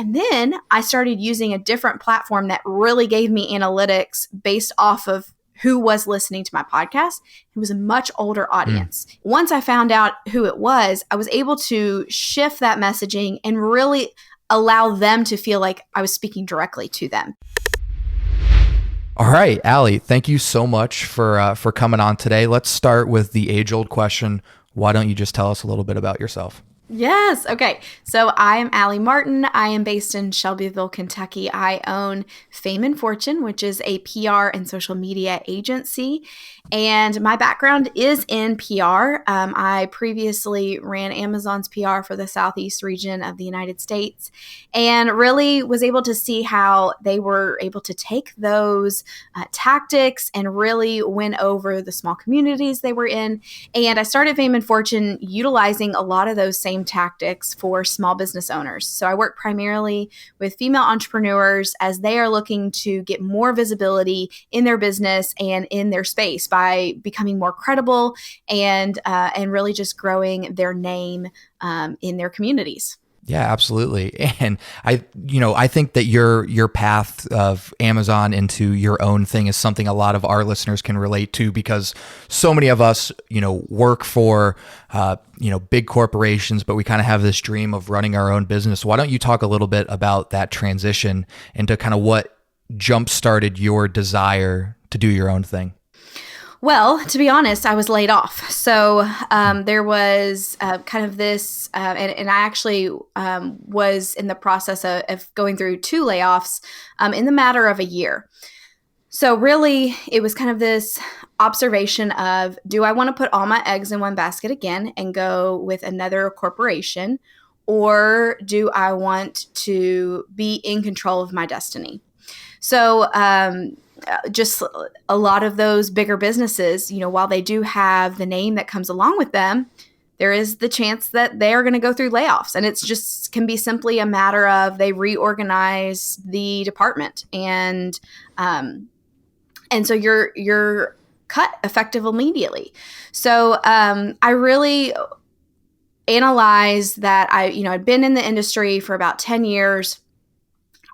And then I started using a different platform that really gave me analytics based off of who was listening to my podcast. It was a much older audience. Once I found out who it was, I was able to shift that messaging and really allow them to feel like I was speaking directly to them. All right, Allie, thank you so much for coming on today. Let's start with the age-old question. Why don't you just tell us a little bit about yourself? Yes. Okay. So I am Allie Martin. I am based in Shelbyville, Kentucky. I own Fame and Fortune, which is a PR and social media agency. And my background is in PR. I previously ran Amazon's PR for the Southeast region of the United States and really was able to see how they were able to take those tactics and really win over the small communities they were in. And I started Fame and Fortune utilizing a lot of those same tactics for small business owners. So I work primarily with female entrepreneurs as they are looking to get more visibility in their business and in their space by becoming more credible and really just growing their name in their communities. Yeah, absolutely. And I think that your path of Amazon into your own thing is something a lot of our listeners can relate to, because so many of us, work for, big corporations, but we kind of have this dream of running our own business. Why don't you talk a little bit about that transition into kind of what jump-started your desire to do your own thing? Well, to be honest, I was laid off. So there was kind of this, and I actually was in the process of going through 2 layoffs in the matter of a year. So really, it was kind of this observation of, do I want to put all my eggs in one basket again and go with another corporation, or do I want to be in control of my destiny? So just a lot of those bigger businesses, while they do have the name that comes along with them, there is the chance that they are going to go through layoffs. And it's just can be simply a matter of they reorganize the department. And so you're cut effective immediately. So I really analyzed that I'd been in the industry for about 10 years.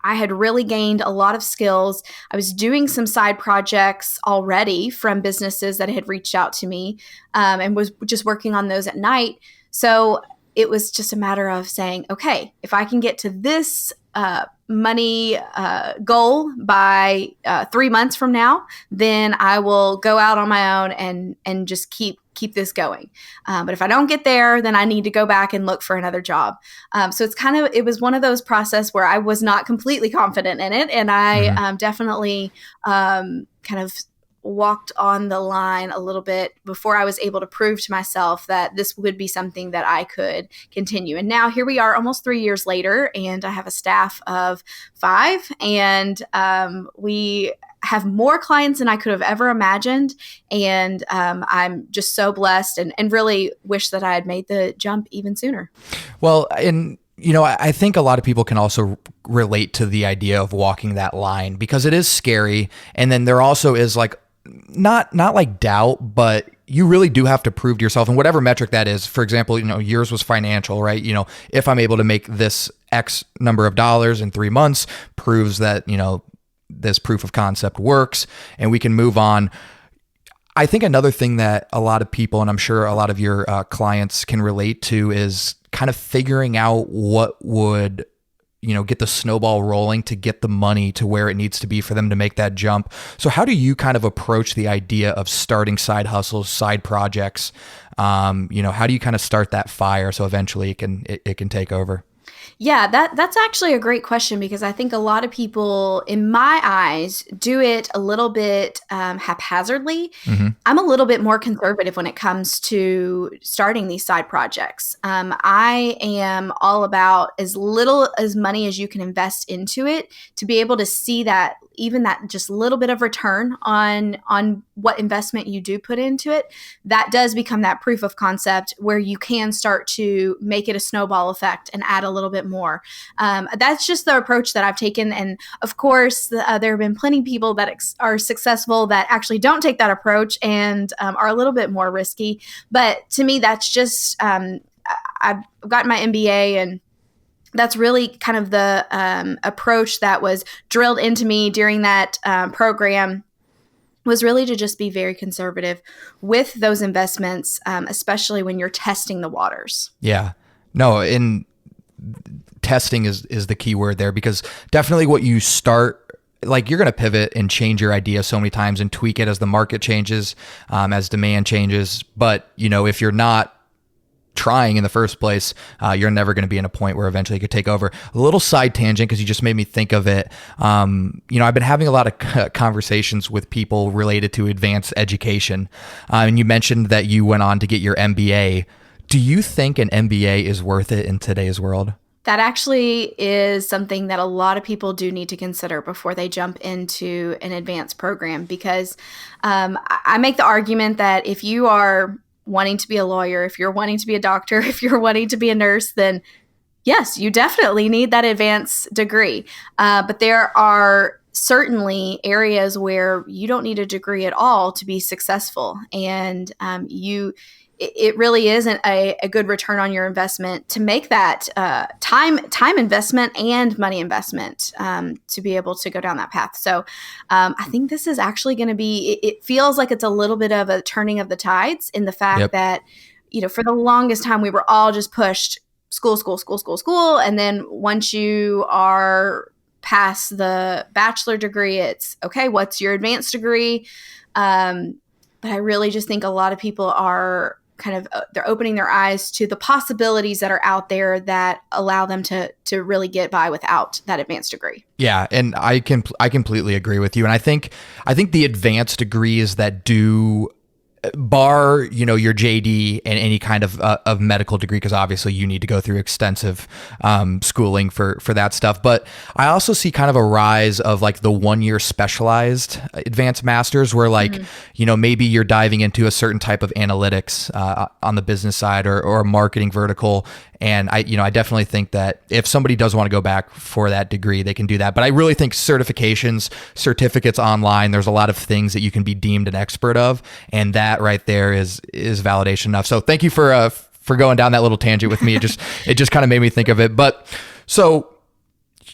I had really gained a lot of skills. I was doing some side projects already from businesses that had reached out to me and was just working on those at night. So it was just a matter of saying, okay, if I can get to this money goal by 3 months from now, then I will go out on my own and just keep this going. But if I don't get there, then I need to go back and look for another job. So it was one of those processes where I was not completely confident in it. And I definitely kind of walked on the line a little bit before I was able to prove to myself that this would be something that I could continue. And now here we are almost 3 years later, and I have a staff of 5, and we have more clients than I could have ever imagined. And I'm just so blessed and really wish that I had made the jump even sooner. Well, I think a lot of people can also relate to the idea of walking that line, because it is scary. And then there also is not like doubt, but you really do have to prove to yourself, and whatever metric that is. For example, yours was financial, right? If I'm able to make this X number of dollars in 3 months, proves that, this proof of concept works and we can move on. I think another thing that a lot of people, and I'm sure a lot of your clients can relate to, is kind of figuring out what would, get the snowball rolling to get the money to where it needs to be for them to make that jump. So how do you kind of approach the idea of starting side hustles, side projects? How do you kind of start that fire so eventually it can take over? Yeah, that's actually a great question, because I think a lot of people, in my eyes, do it a little bit haphazardly. Mm-hmm. I'm a little bit more conservative when it comes to starting these side projects. I am all about as little as money as you can invest into it to be able to see that, even that just little bit of return on what investment you do put into it. That does become that proof of concept where you can start to make it a snowball effect and add a little bit more. That's just the approach that I've taken. And of course, there have been plenty of people that are successful that actually don't take that approach and are a little bit more risky. But to me, that's just, I've gotten my MBA, and that's really kind of the approach that was drilled into me during that program, was really to just be very conservative with those investments, especially when you're testing the waters. Yeah. No, and testing is the key word there, because definitely what you start, like, you're going to pivot and change your idea so many times and tweak it as the market changes, as demand changes. But, if you're not trying in the first place, you're never going to be in a point where eventually you could take over. A little side tangent, because you just made me think of it. I've been having a lot of conversations with people related to advanced education. And you mentioned that you went on to get your MBA. Do you think an MBA is worth it in today's world? That actually is something that a lot of people do need to consider before they jump into an advanced program, because I make the argument that if you are wanting to be a lawyer, if you're wanting to be a doctor, if you're wanting to be a nurse, then yes, you definitely need that advanced degree. But there are certainly areas where you don't need a degree at all to be successful. And it really isn't a good return on your investment to make that time investment and money investment to be able to go down that path. So I think this is actually going to be, it feels like it's a little bit of a turning of the tides, in the fact that, for the longest time, we were all just pushed school. And then once you are past the bachelor degree, it's okay, what's your advanced degree? But I really just think a lot of people are they're opening their eyes to the possibilities that are out there that allow them to really get by without that advanced degree. Yeah, and I completely agree with you. And I think the advanced degrees that do, bar your JD and any kind of medical degree, because obviously you need to go through extensive schooling for that stuff. But I also see kind of a rise of like the 1-year specialized advanced masters, where maybe you're diving into a certain type of analytics on the business side or a marketing vertical. And I definitely think that if somebody does want to go back for that degree, they can do that. But I really think certificates online, there's a lot of things that you can be deemed an expert of, and that right there is validation enough. So thank you for going down that little tangent with me. It just kind of made me think of it. But so,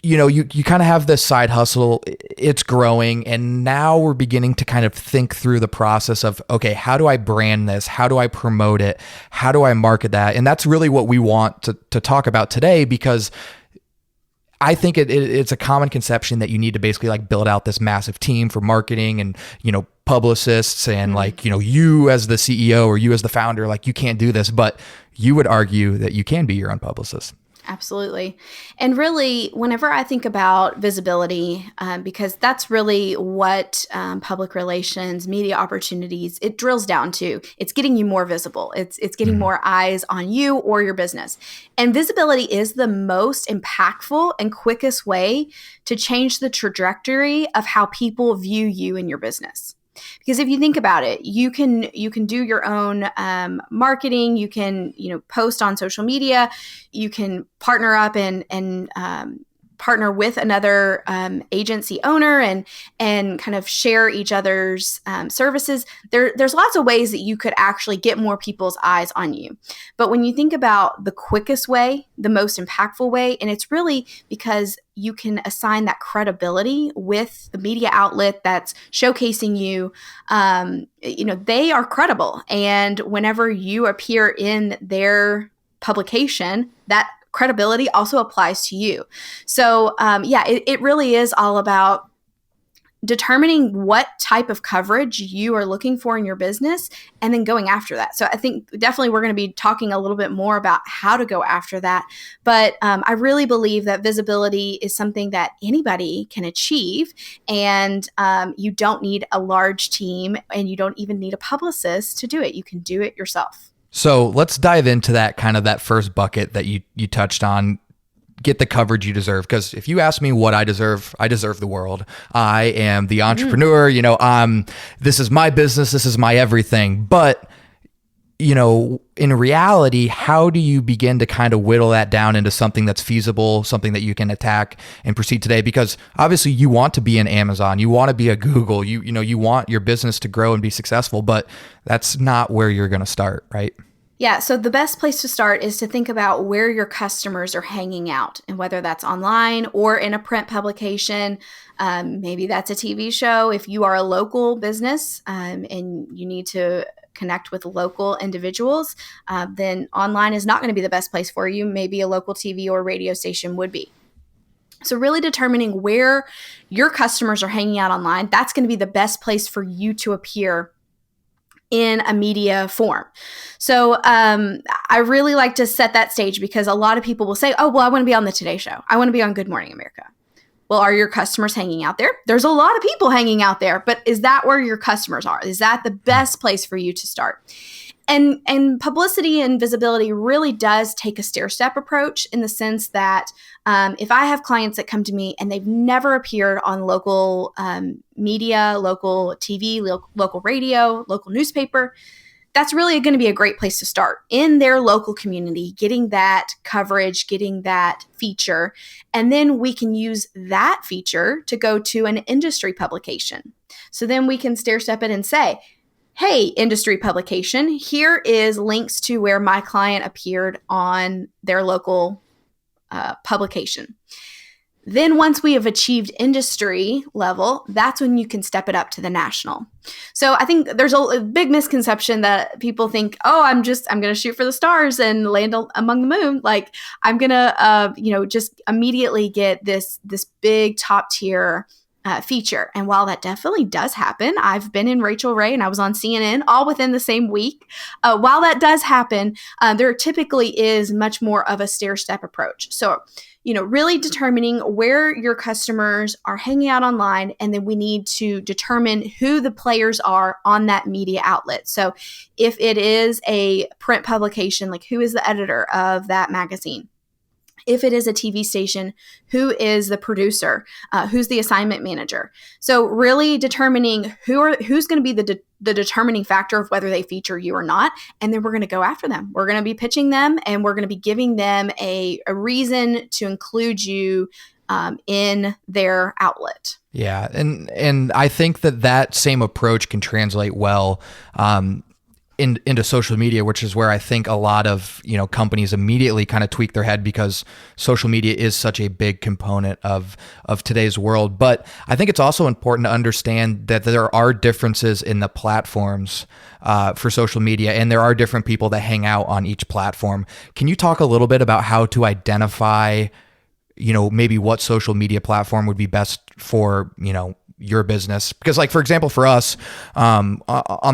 you kind of have this side hustle, it's growing, and now we're beginning to kind of think through the process of, okay, how do I brand this? How do I promote it? How do I market that? And that's really what we want to talk about today, because I think it's a common conception that you need to basically like build out this massive team for marketing and, publicists and you as the CEO or you as the founder, like, you can't do this, but you would argue that you can be your own publicist. Absolutely. And really, whenever I think about visibility, because that's really what public relations, media opportunities, it drills down to. It's getting you more visible. It's getting more eyes on you or your business. And visibility is the most impactful and quickest way to change the trajectory of how people view you and your business. Because if you think about it, you can do your own marketing. You can post on social media. You can partner up and partner with another agency owner and kind of share each other's services. There's lots of ways that you could actually get more people's eyes on you. But when you think about the quickest way, the most impactful way, and it's really because you can assign that credibility with the media outlet that's showcasing you, they are credible. And whenever you appear in their publication, that credibility also applies to you. So it really is all about determining what type of coverage you are looking for in your business and then going after that. So I think definitely we're going to be talking a little bit more about how to go after that. But I really believe that visibility is something that anybody can achieve, and you don't need a large team and you don't even need a publicist to do it. You can do it yourself. So let's dive into that first bucket that you touched on. Get the coverage you deserve. Because if you ask me what I deserve the world. I am the entrepreneur. This is my business. This is my everything. But, in reality, how do you begin to kind of whittle that down into something that's feasible, something that you can attack and proceed today? Because obviously you want to be an Amazon, you want to be a Google, you want your business to grow and be successful, but that's not where you're going to start, right? Yeah, so the best place to start is to think about where your customers are hanging out, and whether that's online or in a print publication. Maybe that's a TV show. If you are a local business and you need to connect with local individuals, then online is not going to be the best place for you. Maybe a local TV or radio station would be. So, really determining where your customers are hanging out online, that's going to be the best place for you to appear in a media form. So I really like to set that stage, because a lot of people will say, oh, well, I want to be on the Today Show. I want to be on Good Morning America. Well, are your customers hanging out there? There's a lot of people hanging out there, but is that where your customers are? Is that the best place for you to start? And publicity and visibility really does take a stair-step approach, in the sense that if I have clients that come to me and they've never appeared on local media, local TV, local radio, local newspaper, that's really going to be a great place to start in their local community, getting that coverage, getting that feature. And then we can use that feature to go to an industry publication. So then we can stair-step it and say, hey, industry publication, here is links to where my client appeared on their local publication. Then once we have achieved industry level, that's when you can step it up to the national. So I think there's a big misconception that people think, oh, I'm going to shoot for the stars and land among the moon. Like, I'm going to, just immediately get this big top tier feature. And while that definitely does happen, I've been in Rachel Ray and I was on CNN all within the same week. While that does happen, there typically is much more of a stair-step approach. So, really determining where your customers are hanging out online, and then we need to determine who the players are on that media outlet. So if it is a print publication, like, who is the editor of that magazine? If it is a TV station, who is the producer? Who's the assignment manager? So really determining who's going to be the determining factor of whether they feature you or not. And then we're going to go after them. We're going to be pitching them, and we're going to be giving them a reason to include you in their outlet. Yeah. And I think that same approach can translate well into social media, which is where I think a lot of, companies immediately kind of tweak their head, because social media is such a big component of today's world. But I think it's also important to understand that there are differences in the platforms for social media, and there are different people that hang out on each platform. Can you talk a little bit about how to identify, maybe what social media platform would be best for, your business? Because, like, for example, for us, on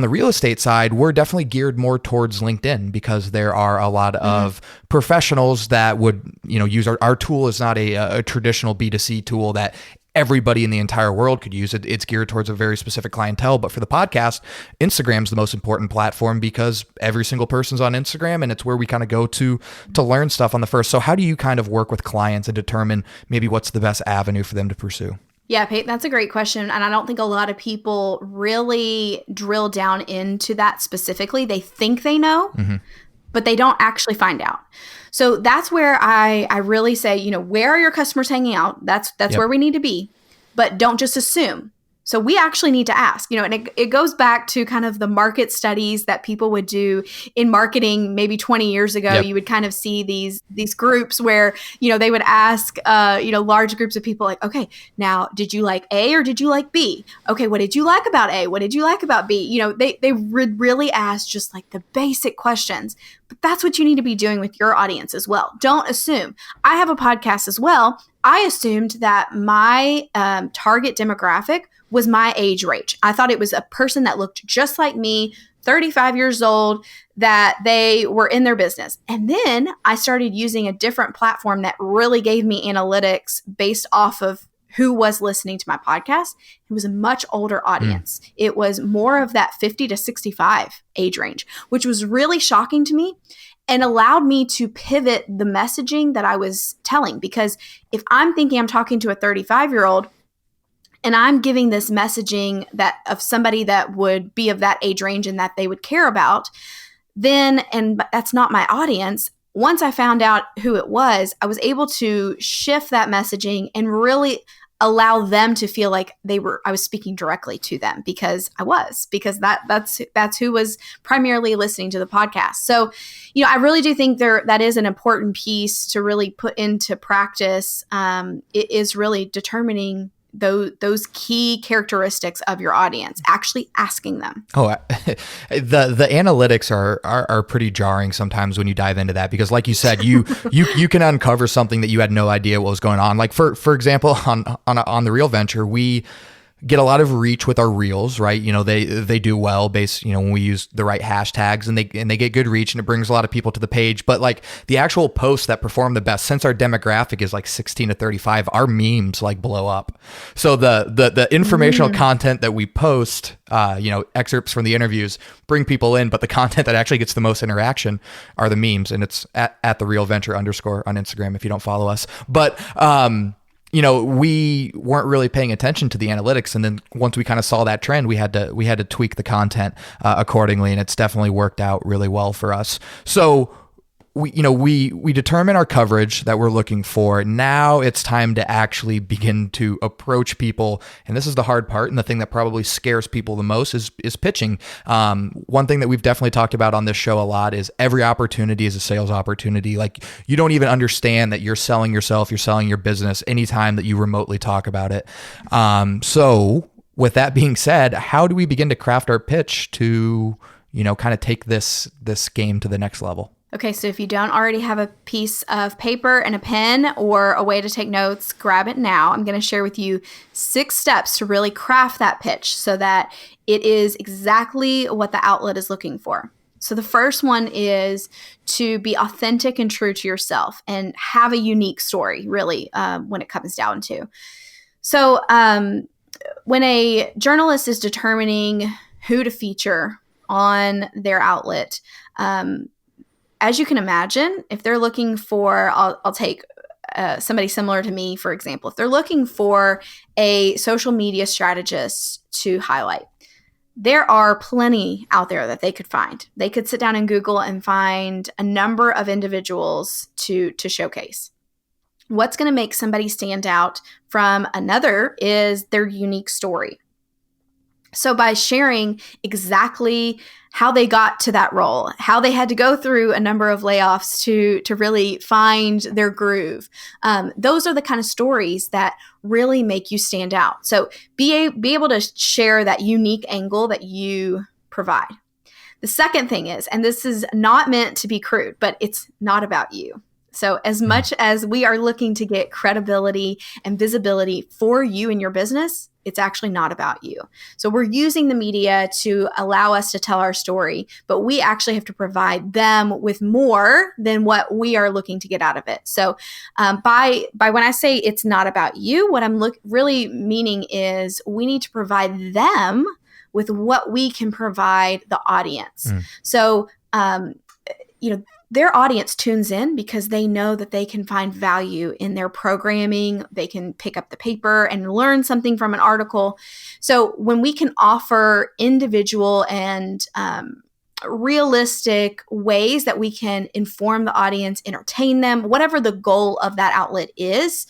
the real estate side, we're definitely geared more towards LinkedIn, because there are a lot of professionals that would, use our tool. Is not a traditional B2C tool that everybody in the entire world could use. It's geared towards a very specific clientele. But for the podcast, Instagram's the most important platform, because every single person's on Instagram, and it's where we kind of go to learn stuff on the first. So how do you kind of work with clients and determine maybe what's the best avenue for them to pursue? Yeah, Peyton, that's a great question. And I don't think a lot of people really drill down into that specifically. They think they know, but they don't actually find out. So that's where I really say, where are your customers hanging out? That's where we need to be. But don't just assume. So we actually need to ask, and it goes back to kind of the market studies that people would do in marketing maybe 20 years ago. Yep. You would kind of see these groups where, they would ask, large groups of people like, okay, now, did you like A or did you like B? Okay, what did you like about A? What did you like about B? They would really ask just like the basic questions. But that's what you need to be doing with your audience as well. Don't assume. I have a podcast as well. I assumed that my target demographic was my age range. I thought it was a person that looked just like me, 35 years old, that they were in their business. And then I started using a different platform that really gave me analytics based off of who was listening to my podcast. It was a much older audience. It was more of that 50 to 65 age range, which was really shocking to me and allowed me to pivot the messaging that I was telling. Because if I'm thinking I'm talking to a 35-year-old, and I'm giving this messaging that of somebody that would be of that age range and that they would care about, and that's not my audience. Once I found out who it was, I was able to shift that messaging and really allow them to feel like I was speaking directly to them, because that's who was primarily listening to the podcast. So, I really do think that is an important piece to really put into practice. It is really determining those key characteristics of your audience, actually asking them. Oh, the analytics are pretty jarring sometimes when you dive into that, because like you said, you can uncover something that you had no idea what was going on. Like for example, on the Reel Venture, we get a lot of reach with our reels, right? They do well based, when we use the right hashtags, and they get good reach, and it brings a lot of people to the page. But like the actual posts that perform the best, since our demographic is like 16 to 35, our memes like blow up. So the informational content that we post, excerpts from the interviews, bring people in, but the content that actually gets the most interaction are the memes, and it's at the Reel Venture _ on Instagram if you don't follow us. But we weren't really paying attention to the analytics, and then once we kind of saw that trend, we had to tweak the content accordingly, and it's definitely worked out really well for us. So we determine our coverage that we're looking for. Now it's time to actually begin to approach people, and this is the hard part, and the thing that probably scares people the most is pitching. One thing that we've definitely talked about on this show a lot is every opportunity is a sales opportunity. Like, you don't even understand that you're selling yourself, you're selling your business anytime that you remotely talk about it. So with that being said, how do we begin to craft our pitch to, kind of take this game to the next level? Okay, so if you don't already have a piece of paper and a pen or a way to take notes, grab it now. I'm going to share with you 6 steps to really craft that pitch so that it is exactly what the outlet is looking for. So the first one is to be authentic and true to yourself and have a unique story, really, when it comes down to. So when a journalist is determining who to feature on their outlet, as you can imagine, if they're looking for, I'll take somebody similar to me, for example. If they're looking for a social media strategist to highlight, there are plenty out there that they could find. They could sit down in Google and find a number of individuals to showcase. What's going to make somebody stand out from another is their unique story. So by sharing exactly how they got to that role, how they had to go through a number of layoffs to really find their groove, those are the kind of stories that really make you stand out. So be able to share that unique angle that you provide. The second thing is, and this is not meant to be crude, but it's not about you. So as much as we are looking to get credibility and visibility for you and your business, it's actually not about you. So we're using the media to allow us to tell our story, but we actually have to provide them with more than what we are looking to get out of it. So by when I say it's not about you, what I'm really meaning is we need to provide them with what we can provide the audience. So, their audience tunes in because they know that they can find value in their programming. They can pick up the paper and learn something from an article. So when we can offer individual and realistic ways that we can inform the audience, entertain them, whatever the goal of that outlet is,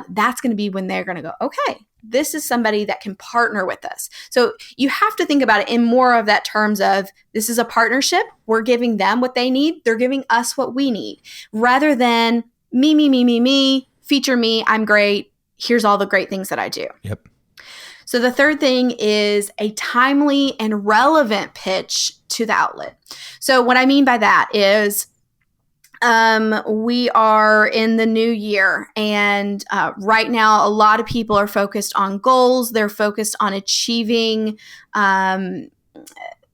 that's going to be when they're going to go, okay, this is somebody that can partner with us. So you have to think about it in more of that terms of this is a partnership. We're giving them what they need. They're giving us what we need, rather than me, feature me. I'm great. Here's all the great things that I do. Yep. So the third thing is a timely and relevant pitch to the outlet. So what I mean by that is we are in the new year, and right now a lot of people are focused on goals. They're focused on achieving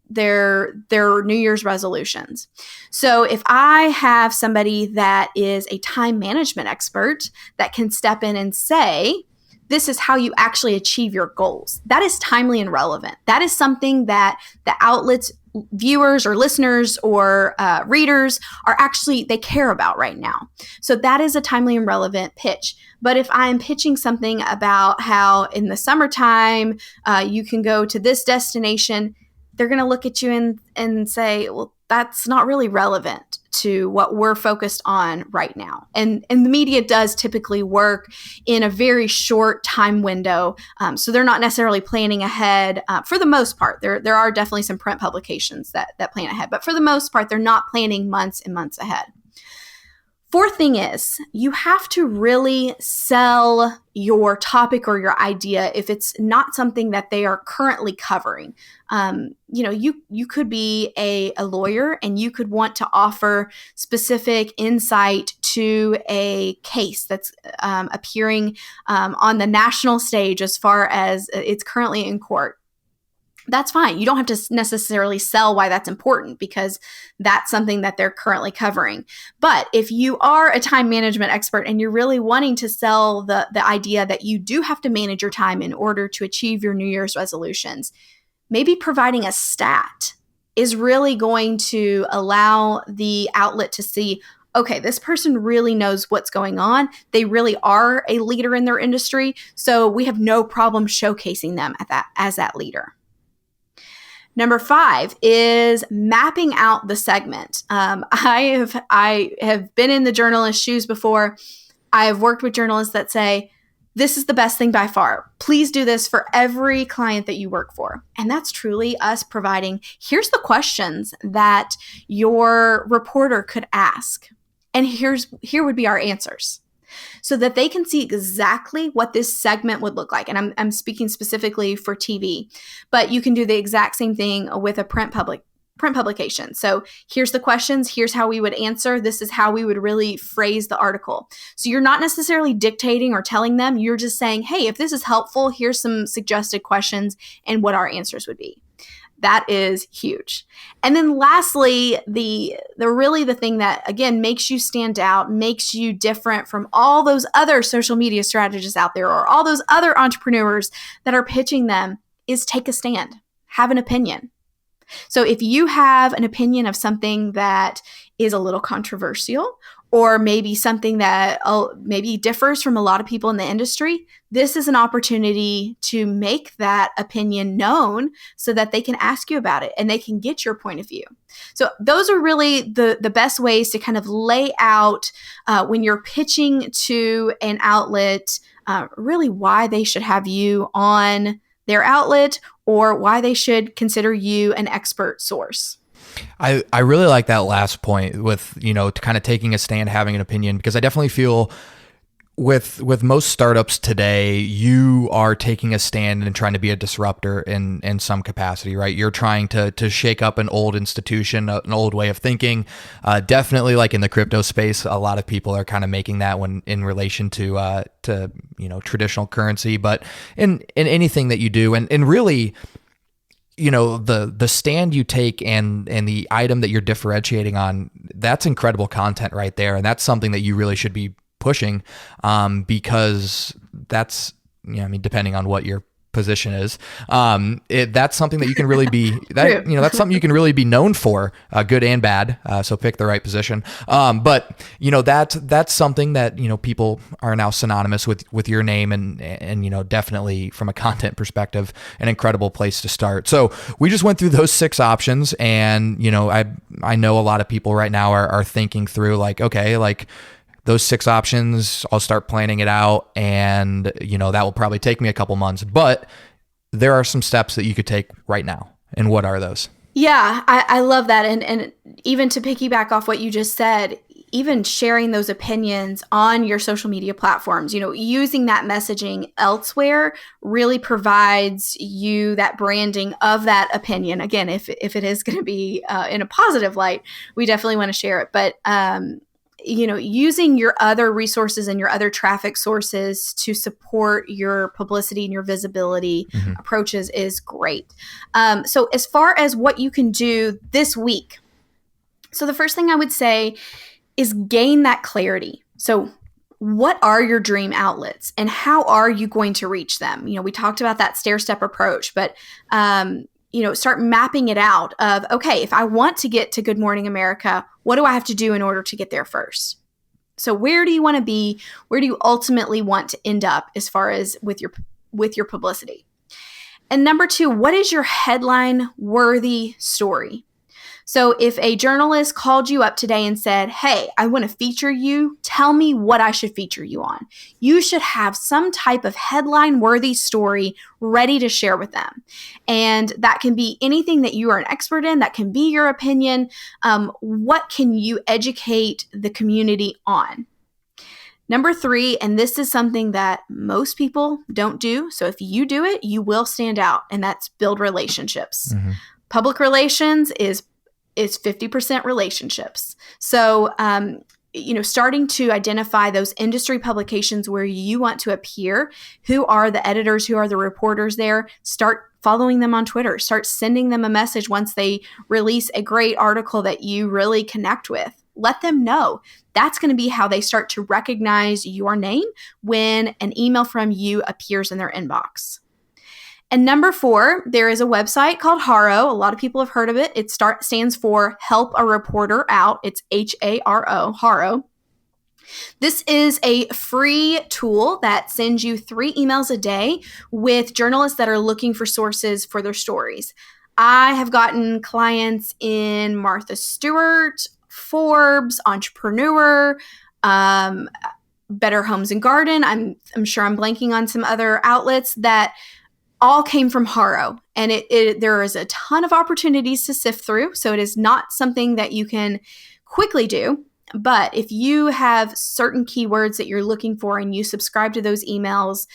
their New Year's resolutions. So if I have somebody that is a time management expert that can step in and say, this is how you actually achieve your goals, that is timely and relevant. That is something that the outlet's viewers or listeners or readers are actually, they care about right now. So that is a timely and relevant pitch. But if I'm pitching something about how in the summertime you can go to this destination, they're going to look at you and say, well, that's not really relevant to what we're focused on right now. And the media does typically work in a very short time window. So they're not necessarily planning ahead for the most part. There are definitely some print publications that plan ahead, but for the most part, they're not planning months and months ahead. Fourth thing is you have to really sell your topic or your idea if it's not something that they are currently covering. You could be a lawyer and you could want to offer specific insight to a case that's appearing on the national stage as far as it's currently in court. That's fine. You don't have to necessarily sell why that's important because that's something that they're currently covering. But if you are a time management expert and you're really wanting to sell the idea that you do have to manage your time in order to achieve your New Year's resolutions, maybe providing a stat is really going to allow the outlet to see, okay, this person really knows what's going on. They really are a leader in their industry. So we have no problem showcasing them as that leader. Number 5 is mapping out the segment. I have been in the journalist's shoes before. I have worked with journalists that say, this is the best thing by far. Please do this for every client that you work for. And that's truly us providing, here's the questions that your reporter could ask. And here would be our answers, so that they can see exactly what this segment would look like. And I'm speaking specifically for TV, but you can do the exact same thing with a print publication. So here's the questions, here's how we would answer, this is how we would really phrase the article. So you're not necessarily dictating or telling them, you're just saying, hey, if this is helpful, here's some suggested questions and what our answers would be. That is huge. And then lastly, the thing that, again, makes you stand out, makes you different from all those other social media strategists out there or all those other entrepreneurs that are pitching them is take a stand, have an opinion. So if you have an opinion of something that is a little controversial or maybe something that maybe differs from a lot of people in the industry, this is an opportunity to make that opinion known so that they can ask you about it and they can get your point of view. So those are really the best ways to kind of lay out when you're pitching to an outlet, really why they should have you on their outlet or why they should consider you an expert source. I really like that last point with, kind of taking a stand, having an opinion, because I definitely feel with most startups today, you are taking a stand and trying to be a disruptor in some capacity, right? You're trying to shake up an old institution, an old way of thinking. Definitely, like in the crypto space, a lot of people are kind of making that one in relation to traditional currency, but in anything that you do, and really, the stand you take and the item that you're differentiating on, that's incredible content right there. And that's something that you really should be pushing, because that's, depending on what your position is, that's something that you can really be, that's something you can really be known for, good and bad. So pick the right position. But that's something that, people are now synonymous with your name and definitely from a content perspective, an incredible place to start. So we just went through those 6 options, and, I know a lot of people right now are thinking through like, okay, like, those 6 options, I'll start planning it out, and that will probably take me a couple months, but there are some steps that you could take right now. And what are those? Yeah, I love that. And even to piggyback off what you just said, even sharing those opinions on your social media platforms, using that messaging elsewhere really provides you that branding of that opinion. Again, if it is going to be in a positive light, we definitely want to share it. But using your other resources and your other traffic sources to support your publicity and your visibility approaches is great. So as far as what you can do this week, so the first thing I would say is gain that clarity. So what are your dream outlets and how are you going to reach them? We talked about that stair-step approach, but start mapping it out of, okay, if I want to get to Good Morning America, what do I have to do in order to get there first? So where do you want to be? Where do you ultimately want to end up as far as with your publicity? And number 2, what is your headline worthy story? So if a journalist called you up today and said, hey, I want to feature you, tell me what I should feature you on. You should have some type of headline-worthy story ready to share with them. And that can be anything that you are an expert in. That can be your opinion. What can you educate the community on? Number 3, and this is something that most people don't do. So if you do it, you will stand out, and that's build relationships. Mm-hmm. Public relations is 50% relationships. So, starting to identify those industry publications where you want to appear, who are the editors, who are the reporters there, start following them on Twitter, start sending them a message once they release a great article that you really connect with. Let them know. That's going to be how they start to recognize your name when an email from you appears in their inbox. And number 4, there is a website called Haro. A lot of people have heard of it. It stands for Help a Reporter Out. It's Haro, Haro. This is a free tool that sends you 3 emails a day with journalists that are looking for sources for their stories. I have gotten clients in Martha Stewart, Forbes, Entrepreneur, Better Homes and Garden. I'm sure I'm blanking on some other outlets that all came from Haro. And there is a ton of opportunities to sift through. So it is not something that you can quickly do. But if you have certain keywords that you're looking for and you subscribe to those emails,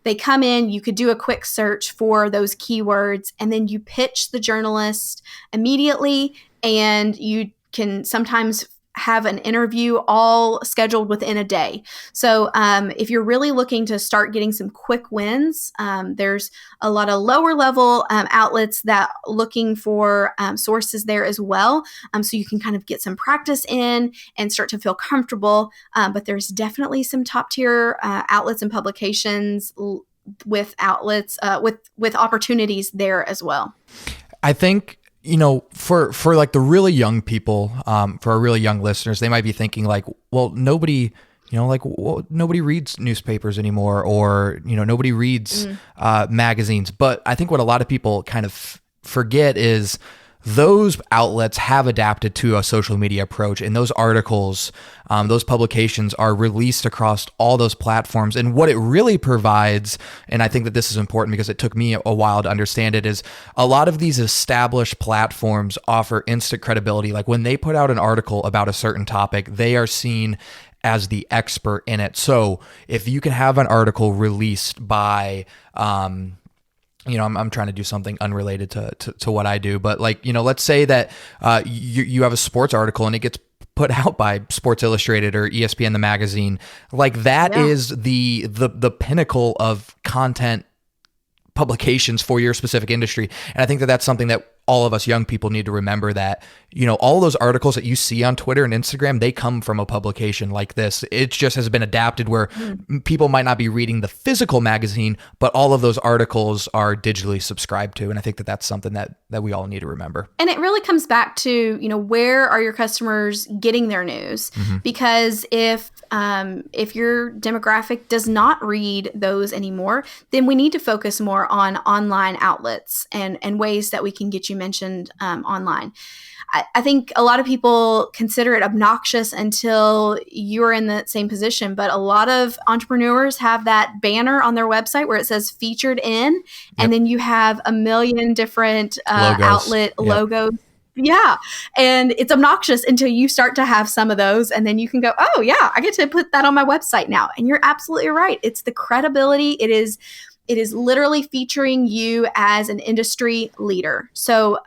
they come in, you could do a quick search for those keywords, and then you pitch the journalist immediately, and you can sometimes have an interview all scheduled within a day. So if you're really looking to start getting some quick wins, there's a lot of lower level outlets that are looking for sources there as well. So you can kind of get some practice in and start to feel comfortable. But there's definitely some top tier outlets and publications with opportunities there as well. I think, for like the really young people, for our really young listeners, they might be thinking like, well, nobody reads newspapers anymore, or, nobody reads magazines. But I think what a lot of people kind of forget is those outlets have adapted to a social media approach, and those articles, those publications are released across all those platforms. And what it really provides, and I think that this is important because it took me a while to understand it, is a lot of these established platforms offer instant credibility. Like when they put out an article about a certain topic, they are seen as the expert in it. So if you can have an article released by, I'm trying to do something unrelated to what I do, but like, let's say that you have a sports article and it gets put out by Sports Illustrated or ESPN, the magazine. Like that is the pinnacle of content publications for your specific industry. And I think that that's something that all of us young people need to remember, that, all those articles that you see on Twitter and Instagram, they come from a publication like this. It just has been adapted where people might not be reading the physical magazine, but all of those articles are digitally subscribed to. And I think that that's something that we all need to remember. And it really comes back to, where are your customers getting their news? Mm-hmm. Because if your demographic does not read those anymore, then we need to focus more on online outlets and ways that we can get you mentioned online. I think a lot of people consider it obnoxious until you're in the same position, but a lot of entrepreneurs have that banner on their website where it says featured in, and then you have a million different outlet logos. Yeah. And it's obnoxious until you start to have some of those, and then you can go, oh yeah, I get to put that on my website now. And you're absolutely right. It's the credibility. It is literally featuring you as an industry leader. So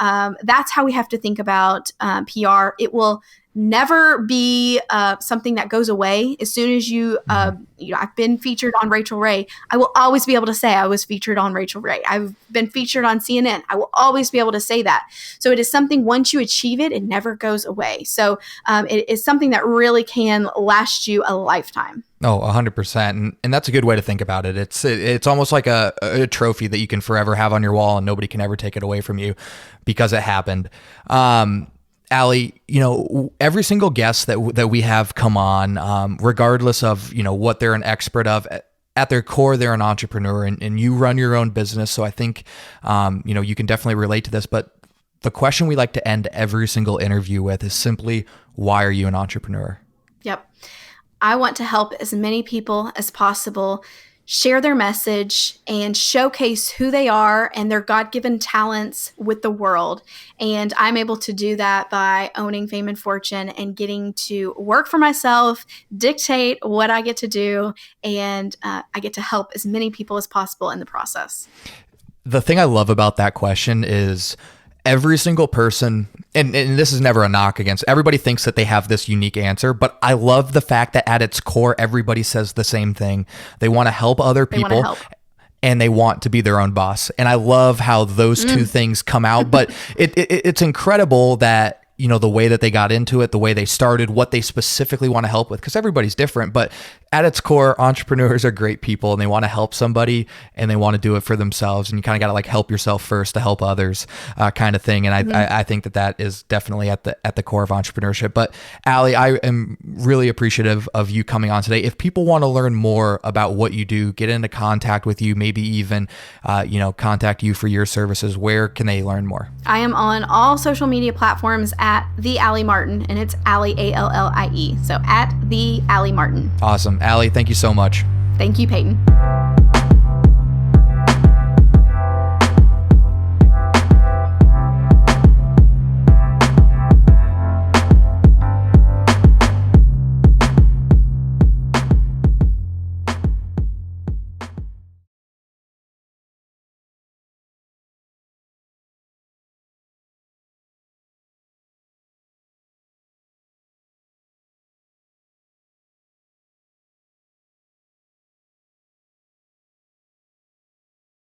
that's how we have to think about PR. It will never be something that goes away. As soon as I've been featured on Rachel Ray, I will always be able to say I was featured on Rachel Ray. I've been featured on CNN. I will always be able to say that. So it is something, once you achieve it, it never goes away. So it is something that really can last you a lifetime. Oh, 100%. And that's a good way to think about it. It's almost like a trophy that you can forever have on your wall and nobody can ever take it away from you because it happened. Allie, every single guest that we have come on, regardless of, what they're an expert of, at their core, they're an entrepreneur, and you run your own business. So I think, you can definitely relate to this, but the question we like to end every single interview with is simply, why are you an entrepreneur? Yep. I want to help as many people as possible share their message and showcase who they are and their God-given talents with the world. And I'm able to do that by owning fame and fortune and getting to work for myself, dictate what I get to do, and I get to help as many people as possible in the process. The thing I love about that question is every single person, and this is never a knock against, everybody thinks that they have this unique answer, but I love the fact that at its core, everybody says the same thing. They want to help other people. And they want to be their own boss. And I love how those two things come out, but it's incredible that, you know, the way that they got into it, the way they started, what they specifically want to help with, because everybody's different, but at its core, entrepreneurs are great people and they want to help somebody and they want to do it for themselves. And you kind of got to like help yourself first to help others, kind of thing. And I think that is definitely at the core of entrepreneurship. But Allie, I am really appreciative of you coming on today. If people want to learn more about what you do, get into contact with you, maybe even, contact you for your services, where can they learn more? I am on all social media platforms at the Allie Martin, and it's Allie, Allie. So at the Allie Martin. Awesome. Allie, thank you so much. Thank you, Peyton.